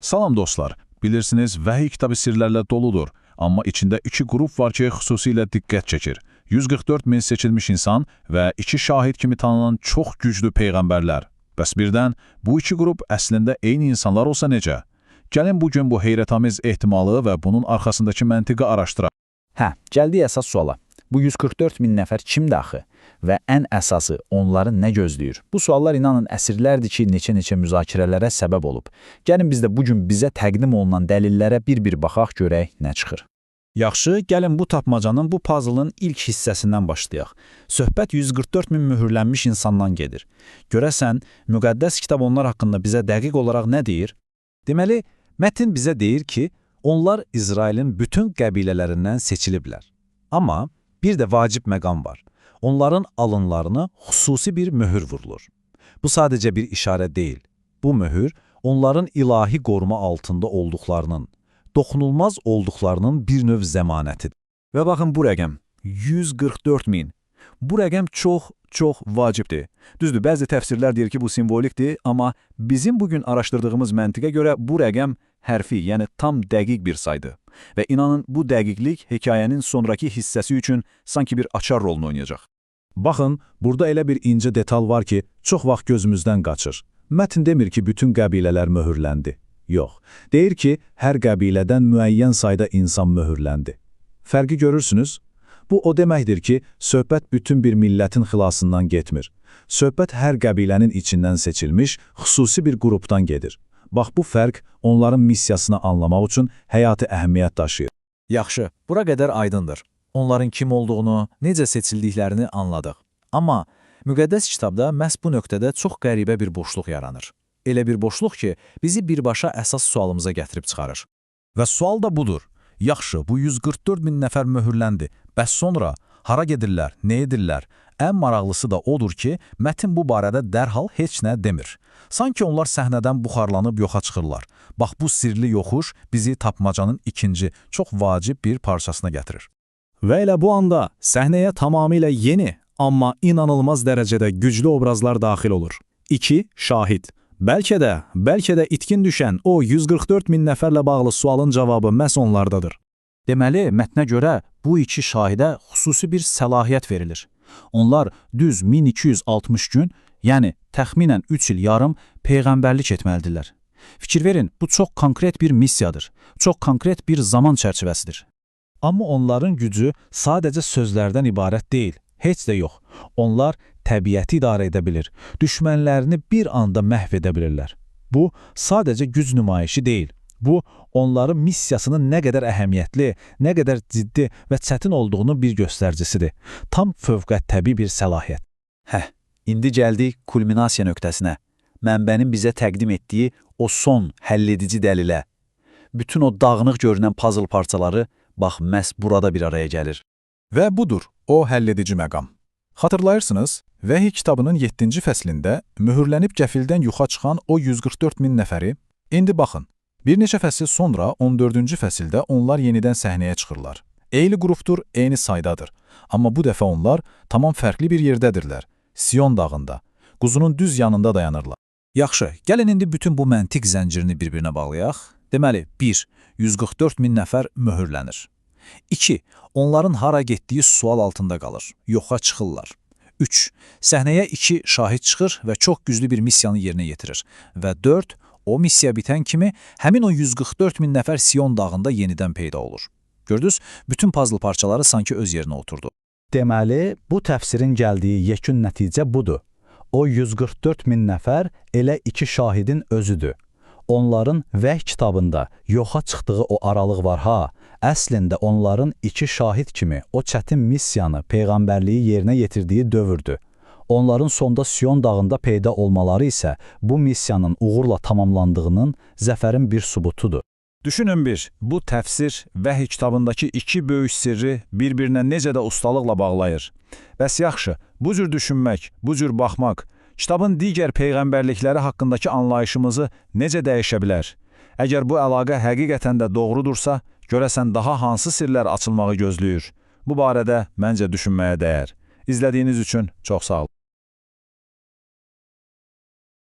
Salam dostlar, bilirsiniz Vəhiy kitabı sirlərlə doludur, amma içində iki qrup var ki, xüsusilə diqqət çəkir. 144 min seçilmiş insan və iki şahid kimi tanınan çox güclü peyğəmbərlər. Bəs birdən bu iki qrup əslində eyni insanlar olsa necə? Gəlin bugün bu heyrətamiz ehtimalı və bunun arxasındakı məntiqi araşdıraq. Gəldik əsas suala. Bu 144 min nəfər kimdir axı? Və ən əsası, onları nə gözləyir? Bu suallar inanın əsrlərdir ki, neçə-neçə müzakirələrə səbəb olub. Gəlin biz də bugün bizə təqdim olunan dəlillərə bir-bir baxaq, görək nə çıxır. Yaxşı, gəlin bu tapmacanın, bu puzzle'ın ilk hissəsindən başlayaq. Söhbət 144 min mühürlənmiş insandan gedir. Görəsən, müqəddəs kitab onlar haqqında bizə dəqiq olaraq nə deyir? Deməli, mətn bizə deyir ki, onlar İsrailin bütün qəbilələrindən seçiliblər. Amma bir də vacib məqam var. Onların alınlarına xüsusi bir möhür vurulur. Bu sadəcə bir işarə deyil. Bu möhür, onların ilahi qoruma altında olduqlarının, doxunulmaz olduqlarının bir növ zəmanətidir. Və baxın bu rəqəm, 144 min. Bu rəqəm çox vacibdir. Düzdür, bəzi təfsirlər deyir ki, bu simvolikdir, amma bizim bugün araşdırdığımız məntiqə görə bu rəqəm hərfi, yəni tam dəqiq bir saydır. Və inanın, bu dəqiqlik hekayənin sonraki hissəsi üçün sanki bir açar rolunu oynayacaq. Baxın, burada elə bir incə detal var ki, çox vaxt gözümüzdən qaçır. Mətn demir ki, bütün qəbilələr möhürləndi. Yox, deyir ki, hər qəbilədən müəyyən sayda insan möhürləndi. Fərqi görürsünüz? Bu o deməkdir ki, söhbət bütün bir millətin xilasından getmir. Söhbət hər qəbilənin içindən seçilmiş, xüsusi bir qrupdan gedir. Bax, bu fərq onların missiyasını anlamaq üçün həyati əhəmiyyət daşıyır. Yaxşı, bura qədər aydındır. Onların kim olduğunu, necə seçildiklərini anladıq. Amma müqəddəs kitabda məhz bu nöqtədə çox qəribə bir boşluq yaranır. Elə bir boşluq ki, bizi birbaşa əsas sualımıza gətirib çıxarır. Və sual da budur. Yaxşı, bu 144 min nəfər möhürləndi. Bəs sonra hara gedirlər, nə edirlər? Ən maraqlısı da odur ki, mətn bu barədə dərhal heç nə demir. Sanki onlar səhnədən buxarlanıb yoxa çıxırlar. Bax, bu sirli yoxuş bizi tapmacanın ikinci, çox vacib bir parçasına gətirir. Və elə bu anda səhnəyə tamamilə yeni, amma inanılmaz dərəcədə güclü obrazlar daxil olur. 2. Şahid. Bəlkə də itkin düşən o 144 min nəfərlə bağlı sualın cavabı məhz onlardadır. Deməli, mətnə görə bu iki şahidə xüsusi bir səlahiyyət verilir. Onlar düz 1260 gün, yəni təxminən 3 il yarım peyğəmbərlik etməlidirlər. Fikir verin, bu çox konkret bir missiyadır, çox konkret bir zaman çərçivəsidir. Amma onların gücü sadəcə sözlərdən ibarət deyil, heç də yox. Onlar təbiəti idarə edə bilir, düşmənlərini bir anda məhv edə bilirlər. Bu, sadəcə güc nümayişi deyil. Bu, onların missiyasının nə qədər əhəmiyyətli, nə qədər ciddi və çətin olduğunu bir göstəricisidir. Tam fövqəltəbii bir səlahiyyət. İndi gəldik kulminasiya nöqtəsinə. Mənbənin bizə təqdim etdiyi o son həlledici dəlilə. Bütün o dağınıq görünən puzzle parçaları, bax, məhz burada bir araya gəlir. Və budur, o həlledici məqam. Xatırlayırsınız, Vəhiy kitabının 7-ci fəslində mühürlənib qəfildən yuxa çıxan o 144 min nəfəri, indi baxın. Bir neçə fəsil sonra 14-cü fəsildə onlar yenidən səhnəyə çıxırlar. Eyni qrupdur, eyni saydadır. Amma bu dəfə onlar tamam fərqli bir yerdədirlər. Sion dağında, quzunun düz yanında dayanırlar. Yaxşı, gəlin indi bütün bu məntiq zəncirini bir-birinə bağlayaq. Deməli, 1. 144 min nəfər möhürlənir. 2. Onların hara getdiyi sual altında qalır, yoxa çıxırlar. 3. Səhnəyə 2 şahid çıxır və çox güclü bir missiyanı yerinə yetirir. Və 4. O missiya bitən kimi həmin o 144 min nəfər Sion dağında yenidən peyda olur. Gördünüz, bütün puzzle parçaları sanki öz yerinə oturdu. Deməli, bu təfsirin gəldiyi yekun nəticə budur. O 144 min nəfər elə iki şahidin özüdür. Onların Vəhiy kitabında yoxa çıxdığı o aralıq var ha, əslində onların iki şahid kimi o çətin missiyanı, peyğəmbərliyi yerinə yetirdiyi dövrdür. Onların sonda Sion dağında peyda olmaları isə bu missiyanın uğurla tamamlandığının zəfərin bir sübutudur. Düşünün bir, bu təfsir Vəhiy kitabındakı iki böyük sirri bir-birinə necə də ustalıqla bağlayır. Bəs yaxşı, bu cür düşünmək, bu cür baxmaq, kitabın digər peyğəmbərlikləri haqqındakı anlayışımızı necə dəyişə bilər? Əgər bu əlaqə həqiqətən də doğrudursa, görəsən daha hansı sirlər açılmağı gözləyir? Bu barədə məncə düşünməyə dəyər. İzlədiyiniz üçün çox sağ olun.